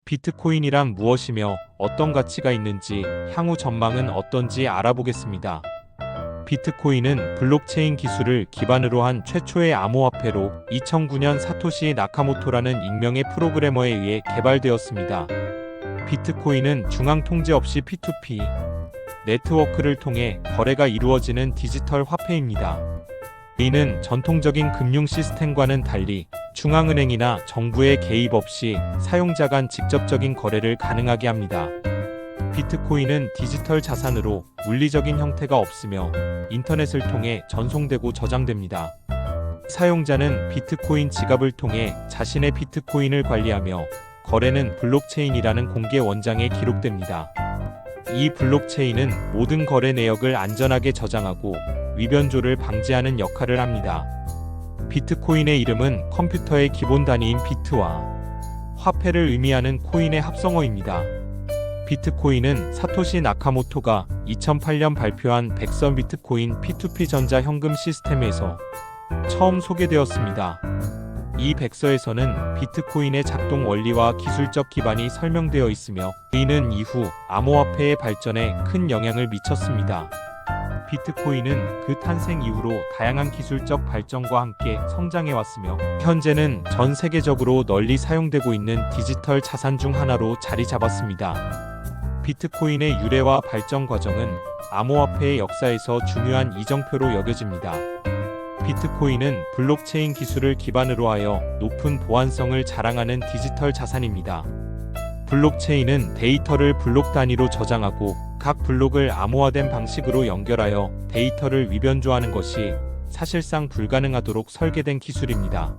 비트코인이란 무엇이며 어떤 가치가 있는지, 향후 전망은 어떤지 알아보겠습니다. 비트코인은 블록체인 기술을 기반으로 한 최초의 암호화폐로 2009년 사토시 나카모토라는 익명의 프로그래머에 의해 개발되었습니다. 비트코인은 중앙 통제 없이 P2P 네트워크를 통해 거래가 이루어지는 디지털 화폐입니다. 이는 전통적인 금융 시스템과는 달리 중앙은행이나 정부의 개입 없이 사용자 간 직접적인 거래를 가능하게 합니다. 비트코인은 디지털 자산으로 물리적인 형태가 없으며 인터넷을 통해 전송되고 저장됩니다. 사용자는 비트코인 지갑을 통해 자신의 비트코인을 관리하며 거래는 블록체인이라는 공개 원장에 기록됩니다. 이 블록체인은 모든 거래 내역을 안전하게 저장하고 위변조를 방지하는 역할을 합니다. 비트코인의 이름은 컴퓨터의 기본 단위인 비트와 화폐를 의미하는 코인의 합성어입니다. 비트코인은 사토시 나카모토가 2008년 발표한 백선 비트코인 P2P 전자 현금 시스템에서 처음 소개되었습니다. 이 백서에서는 비트코인의 작동 원리와 기술적 기반이 설명되어 있으며 이는 이후 암호화폐의 발전에 큰 영향을 미쳤습니다. 비트코인은 그 탄생 이후로 다양한 기술적 발전과 함께 성장해왔으며 현재는 전 세계적으로 널리 사용되고 있는 디지털 자산 중 하나로 자리 잡았습니다. 비트코인의 유래와 발전 과정은 암호화폐의 역사에서 중요한 이정표로 여겨집니다. 비트코인은 블록체인 기술을 기반으로 하여 높은 보안성을 자랑하는 디지털 자산입니다. 블록체인은 데이터를 블록 단위로 저장하고 각 블록을 암호화된 방식으로 연결하여 데이터를 위변조하는 것이 사실상 불가능하도록 설계된 기술입니다.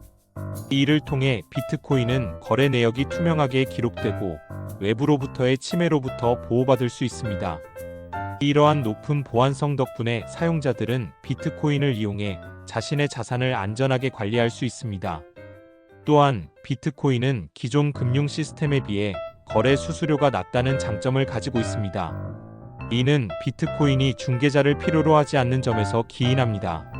이를 통해 비트코인은 거래 내역이 투명하게 기록되고 외부로부터의 침해로부터 보호받을 수 있습니다. 이러한 높은 보안성 덕분에 사용자들은 비트코인을 이용해 자신의 자산을 안전하게 관리할 수 있습니다. 또한 비트코인은 기존 금융 시스템에 비해 거래 수수료가 낮다는 장점을 가지고 있습니다. 이는 비트코인이 중개자를 필요로 하지 않는 점에서 기인합니다.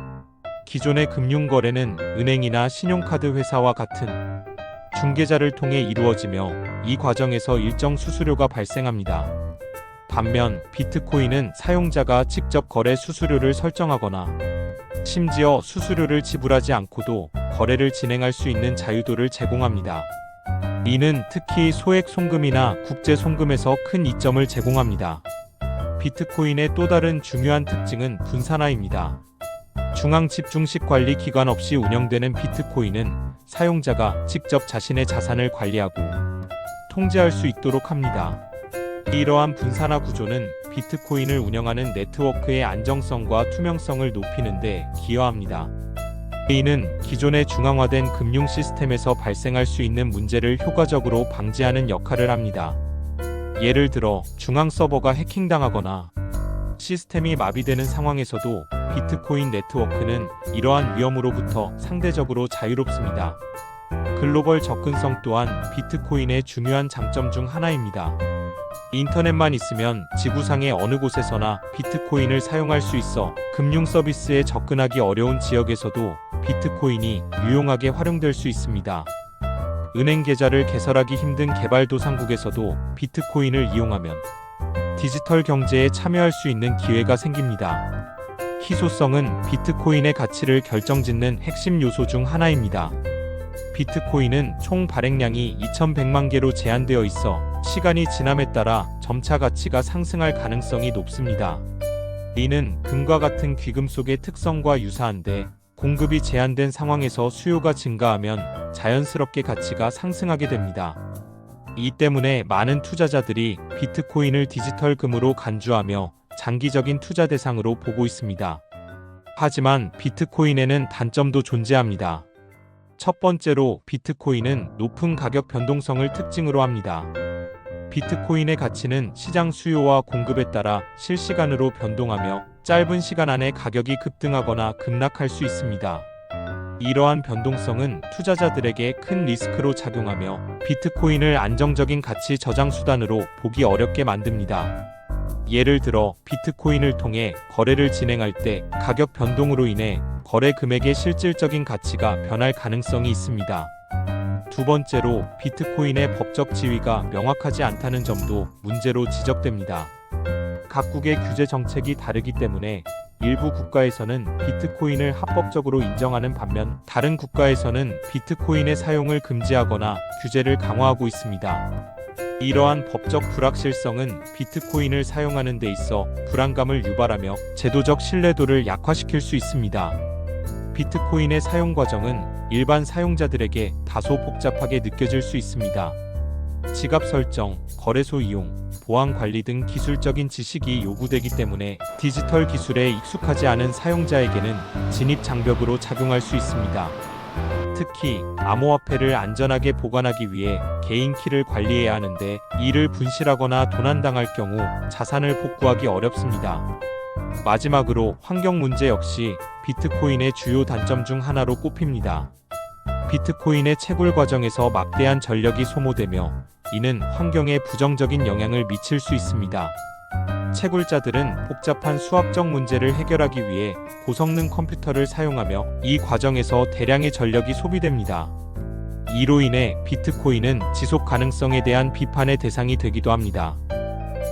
기존의 금융 거래는 은행이나 신용카드 회사와 같은 중개자를 통해 이루어지며 이 과정에서 일정 수수료가 발생합니다. 반면 비트코인은 사용자가 직접 거래 수수료를 설정하거나 심지어 수수료를 지불하지 않고도 거래를 진행할 수 있는 자유도를 제공합니다. 이는 특히 소액 송금이나 국제 송금에서 큰 이점을 제공합니다. 비트코인의 또 다른 중요한 특징은 분산화입니다. 중앙 집중식 관리 기관 없이 운영되는 비트코인은 사용자가 직접 자신의 자산을 관리하고 통제할 수 있도록 합니다. 이러한 분산화 구조는 비트코인을 운영하는 네트워크의 안정성과 투명성을 높이는 데 기여합니다. 이는 기존의 중앙화된 금융 시스템에서 발생할 수 있는 문제를 효과적으로 방지하는 역할을 합니다. 예를 들어 중앙 서버가 해킹당하거나 시스템이 마비되는 상황에서도 비트코인 네트워크는 이러한 위험으로부터 상대적으로 자유롭습니다. 글로벌 접근성 또한 비트코인의 중요한 장점 중 하나입니다. 인터넷만 있으면 지구상의 어느 곳에서나 비트코인을 사용할 수 있어 금융 서비스에 접근하기 어려운 지역에서도 비트코인이 유용하게 활용될 수 있습니다. 은행 계좌를 개설하기 힘든 개발도상국에서도 비트코인을 이용하면 디지털 경제에 참여할 수 있는 기회가 생깁니다. 희소성은 비트코인의 가치를 결정짓는 핵심 요소 중 하나입니다. 비트코인은 총 발행량이 2100만 개로 제한되어 있어 시간이 지남에 따라 점차 가치가 상승할 가능성이 높습니다. 이는 금과 같은 귀금속의 특성과 유사한데 공급이 제한된 상황에서 수요가 증가하면 자연스럽게 가치가 상승하게 됩니다. 이 때문에 많은 투자자들이 비트코인을 디지털 금으로 간주하며 장기적인 투자 대상으로 보고 있습니다. 하지만 비트코인에는 단점도 존재합니다. 첫 번째로 비트코인은 높은 가격 변동성을 특징으로 합니다. 비트코인의 가치는 시장 수요와 공급에 따라 실시간으로 변동하며 짧은 시간 안에 가격이 급등하거나 급락할 수 있습니다. 이러한 변동성은 투자자들에게 큰 리스크로 작용하며 비트코인을 안정적인 가치 저장 수단으로 보기 어렵게 만듭니다. 예를 들어 비트코인을 통해 거래를 진행할 때 가격 변동으로 인해 거래 금액의 실질적인 가치가 변할 가능성이 있습니다. 두 번째로 비트코인의 법적 지위가 명확하지 않다는 점도 문제로 지적됩니다. 각국의 규제 정책이 다르기 때문에 일부 국가에서는 비트코인을 합법적으로 인정하는 반면 다른 국가에서는 비트코인의 사용을 금지하거나 규제를 강화하고 있습니다. 이러한 법적 불확실성은 비트코인을 사용하는 데 있어 불안감을 유발하며 제도적 신뢰도를 약화시킬 수 있습니다. 비트코인의 사용 과정은 일반 사용자들에게 다소 복잡하게 느껴질 수 있습니다. 지갑 설정, 거래소 이용, 보안 관리 등 기술적인 지식이 요구되기 때문에 디지털 기술에 익숙하지 않은 사용자에게는 진입 장벽으로 작용할 수 있습니다. 특히 암호화폐를 안전하게 보관하기 위해 개인 키를 관리해야 하는데 이를 분실하거나 도난당할 경우 자산을 복구하기 어렵습니다. 마지막으로 환경 문제 역시 비트코인의 주요 단점 중 하나로 꼽힙니다. 비트코인의 채굴 과정에서 막대한 전력이 소모되며 이는 환경에 부정적인 영향을 미칠 수 있습니다. 채굴자들은 복잡한 수학적 문제를 해결하기 위해 고성능 컴퓨터를 사용하며 이 과정에서 대량의 전력이 소비됩니다. 이로 인해 비트코인은 지속 가능성에 대한 비판의 대상이 되기도 합니다.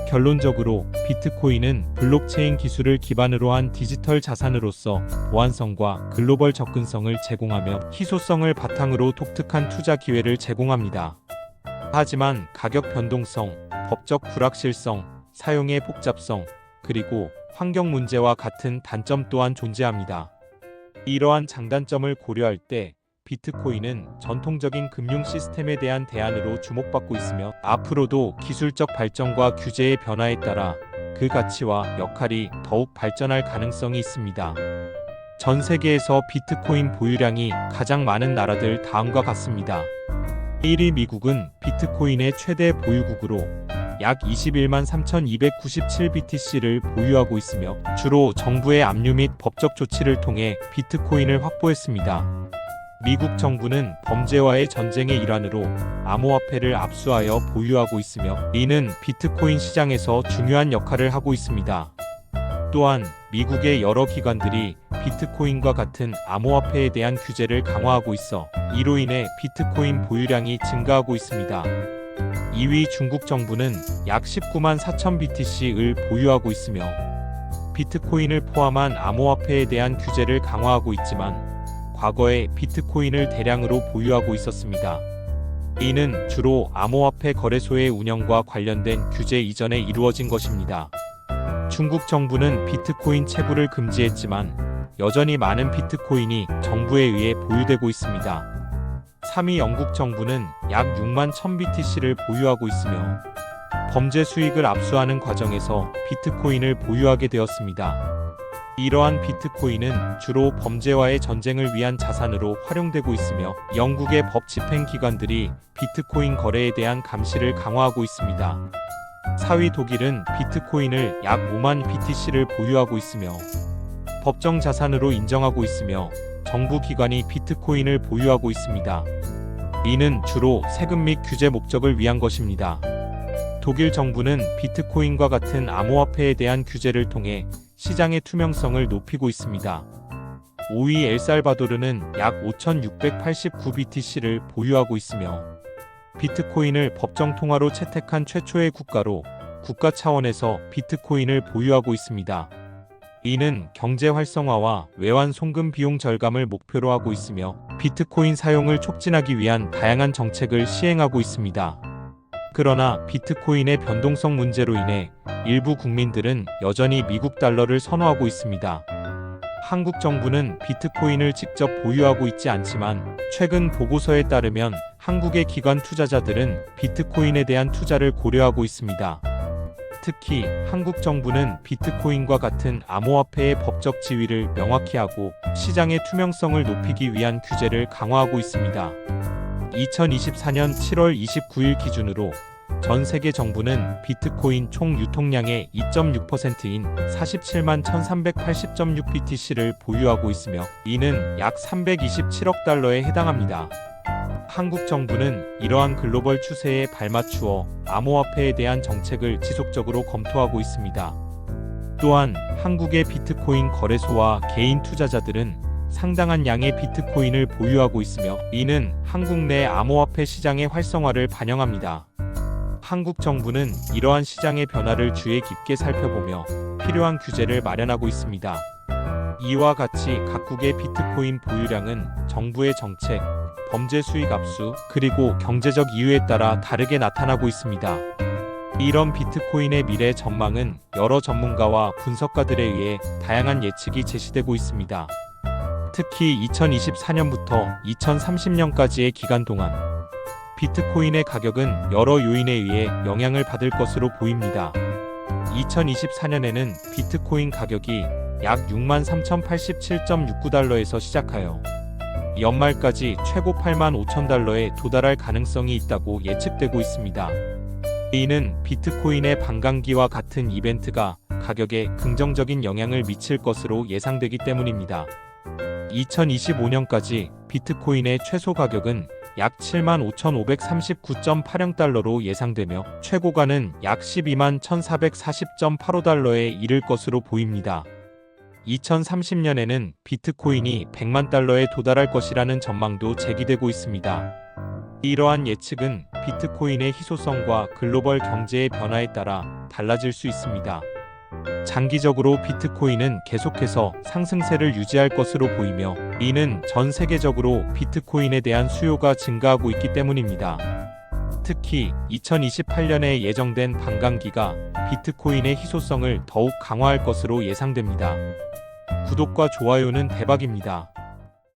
결론적으로 비트코인은 블록체인 기술을 기반으로 한 디지털 자산으로서 보안성과 글로벌 접근성을 제공하며 희소성을 바탕으로 독특한 투자 기회를 제공합니다. 하지만 가격 변동성, 법적 불확실성, 사용의 복잡성, 그리고 환경 문제와 같은 단점 또한 존재합니다. 이러한 장단점을 고려할 때 비트코인은 전통적인 금융 시스템에 대한 대안으로 주목받고 있으며 앞으로도 기술적 발전과 규제의 변화에 따라 그 가치와 역할이 더욱 발전할 가능성이 있습니다. 전 세계에서 비트코인 보유량이 가장 많은 나라들 다음과 같습니다. 1위 미국은 비트코인의 최대 보유국으로 약 21만 3,297 BTC를 보유하고 있으며 주로 정부의 압류 및 법적 조치를 통해 비트코인을 확보했습니다. 미국 정부는 범죄와의 전쟁의 일환으로 암호화폐를 압수하여 보유하고 있으며 이는 비트코인 시장에서 중요한 역할을 하고 있습니다. 또한 미국의 여러 기관들이 비트코인과 같은 암호화폐에 대한 규제를 강화하고 있어 이로 인해 비트코인 보유량이 증가하고 있습니다. 2위 중국 정부는 약 19만 4천 BTC를 보유하고 있으며 비트코인을 포함한 암호화폐에 대한 규제를 강화하고 있지만 과거에 비트코인을 대량으로 보유하고 있었습니다. 이는 주로 암호화폐 거래소의 운영과 관련된 규제 이전에 이루어진 것입니다. 중국 정부는 비트코인 채굴을 금지했지만 여전히 많은 비트코인이 정부에 의해 보유되고 있습니다. 3위 영국 정부는 약 6만 1000 BTC를 보유하고 있으며 범죄 수익을 압수하는 과정에서 비트코인을 보유하게 되었습니다. 이러한 비트코인은 주로 범죄와의 전쟁을 위한 자산으로 활용되고 있으며 영국의 법 집행 기관들이 비트코인 거래에 대한 감시를 강화하고 있습니다. 4위 독일은 비트코인을 약 5만 BTC를 보유하고 있으며 법정 자산으로 인정하고 있으며 정부 기관이 비트코인을 보유하고 있습니다. 이는 주로 세금 및 규제 목적을 위한 것입니다. 독일 정부는 비트코인과 같은 암호화폐에 대한 규제를 통해 시장의 투명성을 높이고 있습니다. 5위 엘살바도르는 약 5,689 BTC를 보유하고 있으며 비트코인을 법정 통화로 채택한 최초의 국가로 국가 차원에서 비트코인을 보유하고 있습니다. 이는 경제 활성화와 외환 송금 비용 절감을 목표로 하고 있으며 비트코인 사용을 촉진하기 위한 다양한 정책을 시행하고 있습니다. 그러나 비트코인의 변동성 문제로 인해 일부 국민들은 여전히 미국 달러를 선호하고 있습니다. 한국 정부는 비트코인을 직접 보유하고 있지 않지만 최근 보고서에 따르면 한국의 기관 투자자들은 비트코인에 대한 투자를 고려하고 있습니다. 특히 한국 정부는 비트코인과 같은 암호화폐의 법적 지위를 명확히 하고 시장의 투명성을 높이기 위한 규제를 강화하고 있습니다. 2024년 7월 29일 기준으로 전 세계 정부는 비트코인 총 유통량의 2.6%인 47만 1380.6 BTC를 보유하고 있으며 이는 약 327억 달러에 해당합니다. 한국 정부는 이러한 글로벌 추세에 발맞추어 암호화폐에 대한 정책을 지속적으로 검토하고 있습니다. 또한 한국의 비트코인 거래소와 개인 투자자들은 상당한 양의 비트코인을 보유하고 있으며 이는 한국 내 암호화폐 시장의 활성화를 반영합니다. 한국 정부는 이러한 시장의 변화를 주의 깊게 살펴보며 필요한 규제를 마련하고 있습니다. 이와 같이 각국의 비트코인 보유량은 정부의 정책, 범죄 수익 압수, 그리고 경제적 이유에 따라 다르게 나타나고 있습니다. 이런 비트코인의 미래 전망은 여러 전문가와 분석가들에 의해 다양한 예측이 제시되고 있습니다. 특히 2024년부터 2030년까지의 기간 동안 비트코인의 가격은 여러 요인에 의해 영향을 받을 것으로 보입니다. 2024년에는 비트코인 가격이 약 63,087.69달러에서 시작하여 연말까지 최고 85,000달러에 도달할 가능성이 있다고 예측되고 있습니다. 이는 비트코인의 반감기와 같은 이벤트가 가격에 긍정적인 영향을 미칠 것으로 예상되기 때문입니다. 2025년까지 비트코인의 최소 가격은 약 75,539.80달러로 예상되며 최고가는 약 121,440.85달러에 이를 것으로 보입니다. 2030년에는 비트코인이 100만 달러에 도달할 것이라는 전망도 제기되고 있습니다. 이러한 예측은 비트코인의 희소성과 글로벌 경제의 변화에 따라 달라질 수 있습니다. 장기적으로 비트코인은 계속해서 상승세를 유지할 것으로 보이며 이는 전 세계적으로 비트코인에 대한 수요가 증가하고 있기 때문입니다. 특히 2028년에 예정된 반감기가 비트코인의 희소성을 더욱 강화할 것으로 예상됩니다. 구독과 좋아요는 대박입니다.